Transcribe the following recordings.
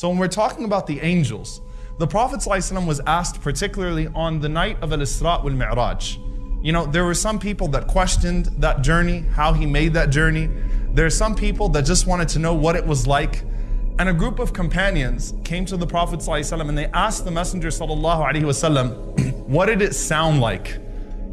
So when we're talking about the angels, the Prophet ﷺ was asked particularly on the night of Al-Isra wal Mi'raj. You know, there were some people that questioned that journey, how he made that journey. There are some people that just wanted to know what it was like. And a group of companions came to the Prophet ﷺ and they asked the Messenger ﷺ, what did it sound like?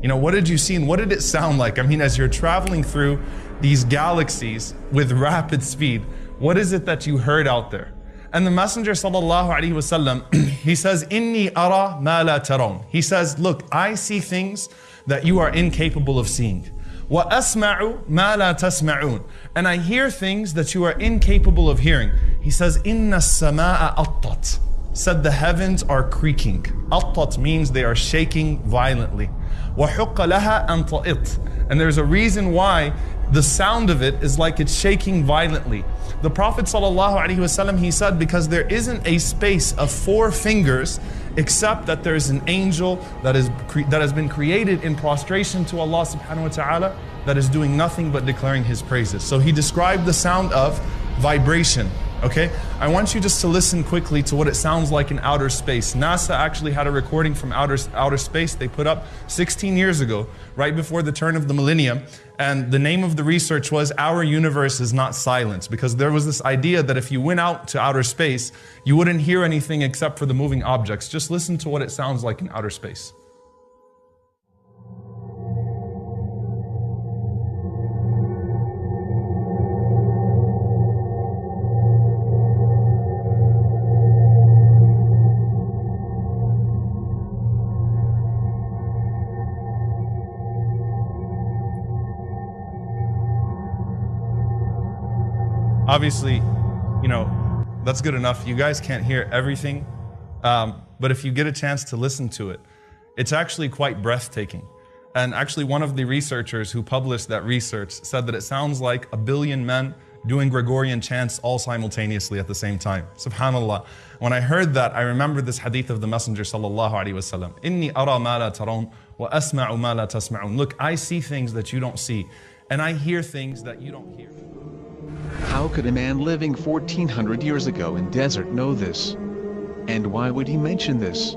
You know, what did you see and what did it sound like? I mean, as you're traveling through these galaxies with rapid speed, what is it that you heard out there? And the Messenger ﷺ, he says, Inni ara ma la taron. He says, look, I see things that you are incapable of seeing. Wa asma'u ma la tasma'un. And I hear things that you are incapable of hearing. He says, Inna as-sama'a attat. Said the heavens are creaking. Attat means they are shaking violently. Wa huqqa laha an ta'it. And there's a reason why the sound of it is like it's shaking violently. The Prophet ﷺ, he said, because there isn't a space of 4 fingers except that there's an angel that has been created in prostration to Allah subhanahu wa ta'ala that is doing nothing but declaring His praises. So he described the sound of vibration. Okay, I want you just to listen quickly to what it sounds like in outer space. NASA actually had a recording from outer space they put up 16 years ago, right before the turn of the millennium. And the name of the research was Our Universe is Not Silent, because there was this idea that if you went out to outer space, you wouldn't hear anything except for the moving objects. Just listen to what it sounds like in outer space. Obviously, you know, that's good enough. You guys can't hear everything, but if you get a chance to listen to it, it's actually quite breathtaking. And actually one of the researchers who published that research said that it sounds like 1 billion men doing Gregorian chants all simultaneously at the same time. SubhanAllah. When I heard that, I remembered this hadith of the Messenger sallallahu alaihi wasallam. Inni ara ma la taron wa asma'u ma la tasma'un. Look, I see things that you don't see, and I hear things that you don't hear. How could a man living 1400 years ago in desert know this? And why would he mention this?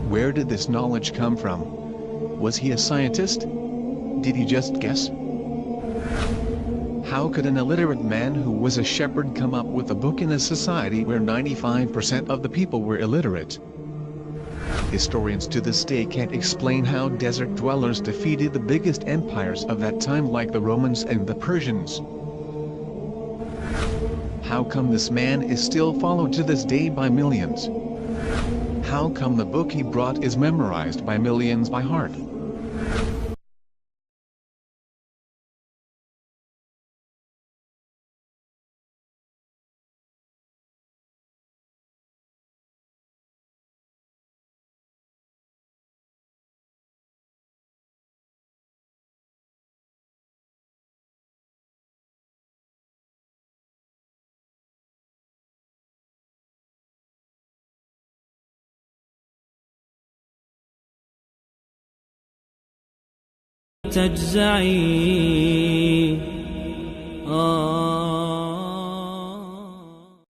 Where did this knowledge come from? Was he a scientist? Did he just guess? How could an illiterate man who was a shepherd come up with a book in a society where 95% of the people were illiterate? Historians to this day can't explain how desert dwellers defeated the biggest empires of that time like the Romans and the Persians. How come this man is still followed to this day by millions? How come the book he brought is memorized by millions by heart? تجزعي